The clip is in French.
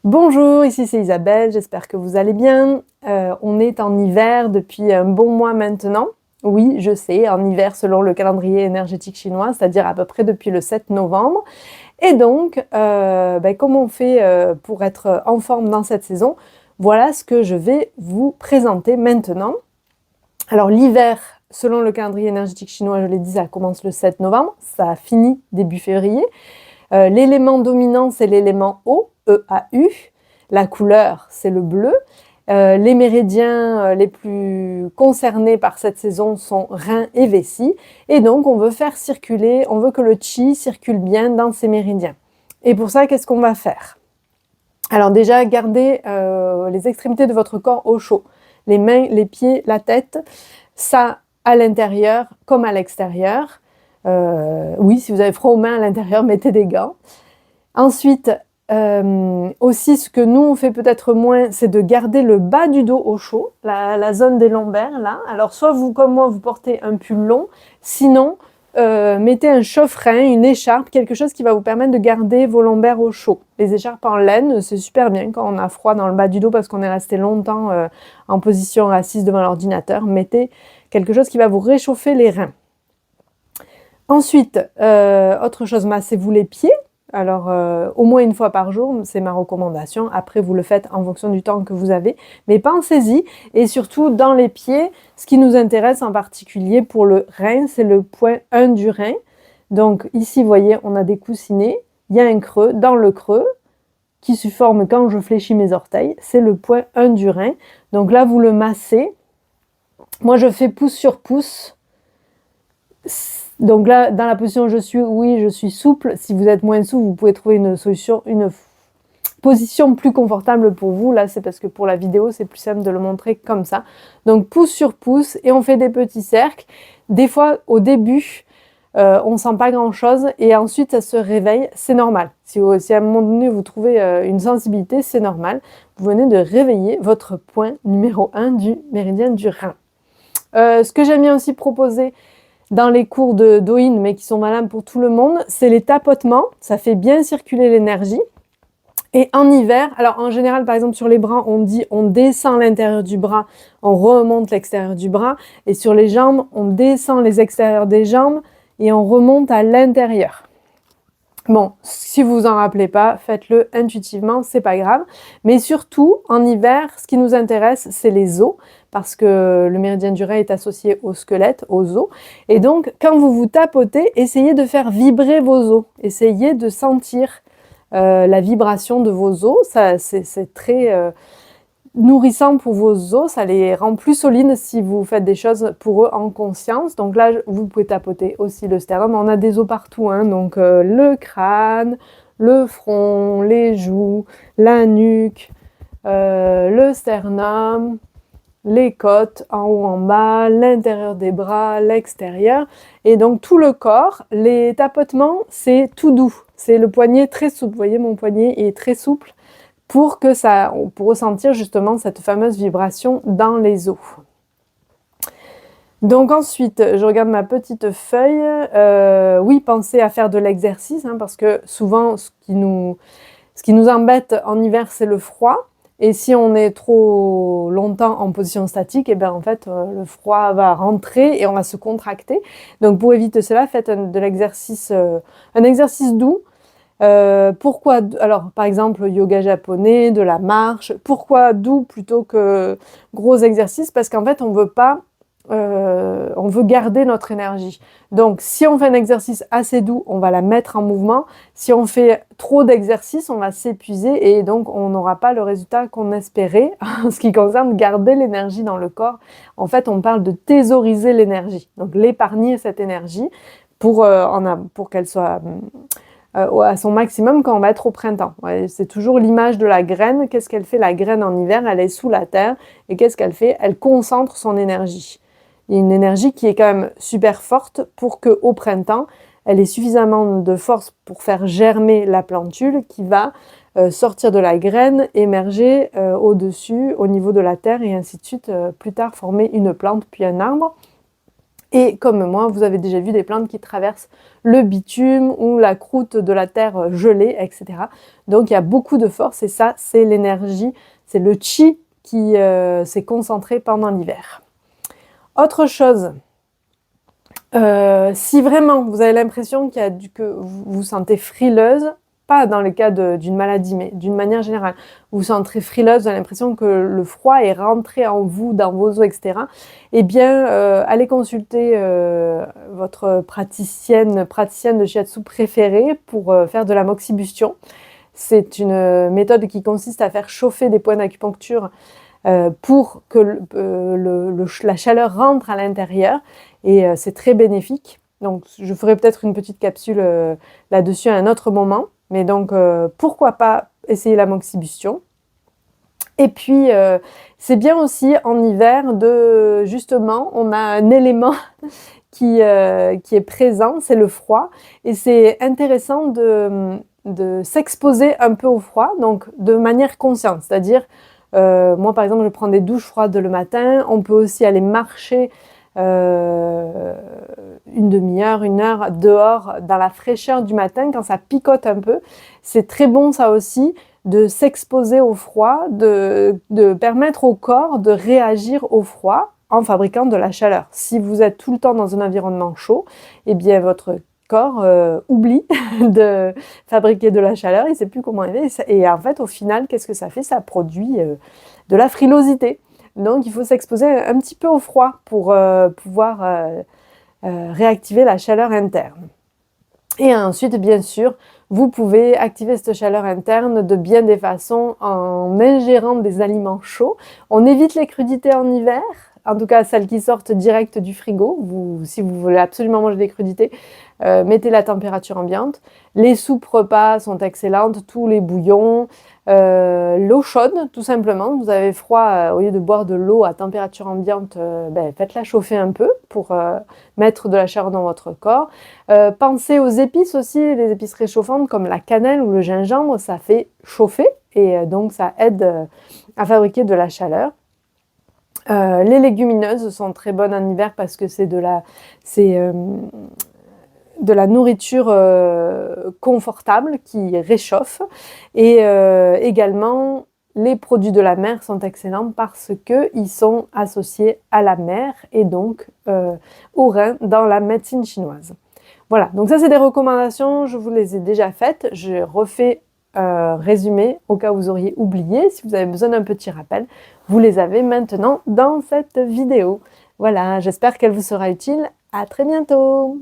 Bonjour, ici c'est Isabelle, j'espère que vous allez bien. On est en hiver depuis un bon mois maintenant. Oui, je sais, en hiver selon le calendrier énergétique chinois, c'est-à-dire à peu près depuis le 7 novembre. Et donc, comment on fait pour être en forme dans cette saison? Voilà ce que je vais vous présenter maintenant. Alors l'hiver, selon le calendrier énergétique chinois, je l'ai dit, ça commence le 7 novembre, ça finit début février. L'élément dominant, c'est l'élément eau, E-A-U. La couleur, c'est le bleu. Les méridiens les plus concernés par cette saison sont reins et vessie. Et donc, on veut faire circuler, on veut que le qi circule bien dans ces méridiens. Et pour ça, qu'est-ce qu'on va faire? Alors déjà, gardez les extrémités de votre corps au chaud. Les mains, les pieds, la tête, ça à l'intérieur comme à l'extérieur. Oui, si vous avez froid aux mains à l'intérieur, mettez des gants. Ensuite, aussi, ce que nous, on fait peut-être moins, c'est de garder le bas du dos au chaud, la zone des lombaires, là. Alors, soit vous, comme moi, vous portez un pull long, sinon, mettez un chauffe-rein, une écharpe, quelque chose qui va vous permettre de garder vos lombaires au chaud. Les écharpes en laine, c'est super bien quand on a froid dans le bas du dos parce qu'on est resté longtemps en position assise devant l'ordinateur. Mettez quelque chose qui va vous réchauffer les reins. Ensuite, autre chose, massez-vous les pieds. Alors, au moins une fois par jour, c'est ma recommandation. Après, vous le faites en fonction du temps que vous avez. Mais pensez-y. Et surtout, dans les pieds, ce qui nous intéresse en particulier pour le rein, c'est le point 1 du rein. Donc, ici, vous voyez, on a des coussinets. Il y a un creux. Dans le creux, qui se forme quand je fléchis mes orteils, c'est le point 1 du rein. Donc là, vous le massez. Moi, je fais pouce sur pouce. Donc là, dans la position où je suis, oui, je suis souple. Si vous êtes moins souple, vous pouvez trouver une solution, une position plus confortable pour vous. Là, c'est parce que pour la vidéo, c'est plus simple de le montrer comme ça. Donc, pouce sur pouce, et on fait des petits cercles. Des fois, au début, on ne sent pas grand-chose, et ensuite, ça se réveille. C'est normal. Si à un moment donné, vous trouvez une sensibilité, c'est normal. Vous venez de réveiller votre point numéro 1 du méridien du rein. Ce que j'aime bien aussi proposer dans les cours de Douyin, mais qui sont valables pour tout le monde, c'est les tapotements. Ça fait bien circuler l'énergie. Et en hiver, alors en général, par exemple, sur les bras, on dit on descend l'intérieur du bras, on remonte l'extérieur du bras. Et sur les jambes, on descend les extérieurs des jambes et on remonte à l'intérieur. Bon, si vous vous en rappelez pas, faites-le intuitivement, c'est pas grave. Mais surtout, en hiver, ce qui nous intéresse, c'est les os, parce que le méridien du rein est associé au squelette, aux os. Et donc, quand vous vous tapotez, essayez de faire vibrer vos os. Essayez de sentir la vibration de vos os. C'est très nourrissant pour vos os, ça les rend plus solides si vous faites des choses pour eux en conscience. Donc là, vous pouvez tapoter aussi le sternum. On a des os partout, hein, donc le crâne, le front, les joues, la nuque, le sternum, les côtes en haut, en bas, l'intérieur des bras, l'extérieur. Et donc tout le corps, les tapotements, c'est tout doux. C'est le poignet très souple. Vous voyez, mon poignet est très souple pour ressentir justement cette fameuse vibration dans les os. Donc ensuite, je regarde ma petite feuille. Oui, pensez à faire de l'exercice, hein, parce que souvent, ce qui nous embête en hiver, c'est le froid. Et si on est trop longtemps en position statique, et bien en fait, le froid va rentrer et on va se contracter. Donc pour éviter cela, faites un exercice doux. Pourquoi, alors par exemple yoga japonais, de la marche, pourquoi doux plutôt que gros exercices? Parce qu'en fait on veut garder notre énergie. Donc si on fait un exercice assez doux, on va la mettre en mouvement. Si on fait trop d'exercices, on va s'épuiser et donc on n'aura pas le résultat qu'on espérait en ce qui concerne garder l'énergie dans le corps. En fait, on parle de thésauriser l'énergie, donc l'épargner cette énergie pour qu'elle soit à son maximum quand on va être au printemps. Ouais, c'est toujours l'image de la graine. Qu'est-ce qu'elle fait la graine en hiver? Elle est sous la terre. Et qu'est-ce qu'elle fait? Elle concentre son énergie. Il y a une énergie qui est quand même super forte pour qu'au printemps, elle ait suffisamment de force pour faire germer la plantule qui va sortir de la graine, émerger au-dessus, au niveau de la terre et ainsi de suite, plus tard former une plante puis un arbre. Et comme moi, vous avez déjà vu des plantes qui traversent le bitume ou la croûte de la terre gelée, etc. Donc il y a beaucoup de force et ça, c'est l'énergie, c'est le chi qui s'est concentré pendant l'hiver. Autre chose, si vraiment vous avez l'impression que vous vous sentez frileuse, pas dans le cas d'une maladie, mais d'une manière générale, vous vous sentez frileuse, vous avez l'impression que le froid est rentré en vous, dans vos os, etc., eh bien, allez consulter votre praticienne de shiatsu préférée pour faire de la moxibustion. C'est une méthode qui consiste à faire chauffer des points d'acupuncture pour que la chaleur rentre à l'intérieur et c'est très bénéfique. Donc je ferai peut-être une petite capsule là-dessus à un autre moment, mais donc pourquoi pas essayer la moxibustion. Et puis c'est bien aussi en hiver de justement on a un élément qui est présent, c'est le froid et c'est intéressant de s'exposer un peu au froid, donc de manière consciente, c'est-à-dire moi par exemple je prends des douches froides le matin, on peut aussi aller marcher une demi-heure, une heure dehors dans la fraîcheur du matin quand ça picote un peu. C'est très bon ça aussi de s'exposer au froid, de permettre au corps de réagir au froid en fabriquant de la chaleur. Si vous êtes tout le temps dans un environnement chaud, eh bien votre corps oublie de fabriquer de la chaleur, il ne sait plus comment il est. Et en fait, au final, qu'est-ce que ça fait? Ça produit de la frilosité. Donc, il faut s'exposer un petit peu au froid pour pouvoir réactiver la chaleur interne. Et ensuite, bien sûr, vous pouvez activer cette chaleur interne de bien des façons en ingérant des aliments chauds. On évite les crudités en hiver, en tout cas celles qui sortent direct du frigo. Si vous voulez absolument manger des crudités, mettez la température ambiante. Les soupes repas sont excellentes, tous les bouillons, l'eau chaude tout simplement. Vous avez froid, au lieu de boire de l'eau à température ambiante, faites-la chauffer un peu pour mettre de la chaleur dans votre corps. Pensez aux épices aussi, les épices réchauffantes comme la cannelle ou le gingembre, ça fait chauffer et donc ça aide à fabriquer de la chaleur. Les légumineuses sont très bonnes en hiver parce que c'est de la nourriture confortable qui réchauffe et également les produits de la mer sont excellents parce qu'ils sont associés à la mer et donc au rein dans la médecine chinoise. Voilà, donc ça c'est des recommandations, je vous les ai déjà faites, je refais résumé au cas où vous auriez oublié. Si vous avez besoin d'un petit rappel, vous les avez maintenant dans cette vidéo. Voilà, j'espère qu'elle vous sera utile. À très bientôt!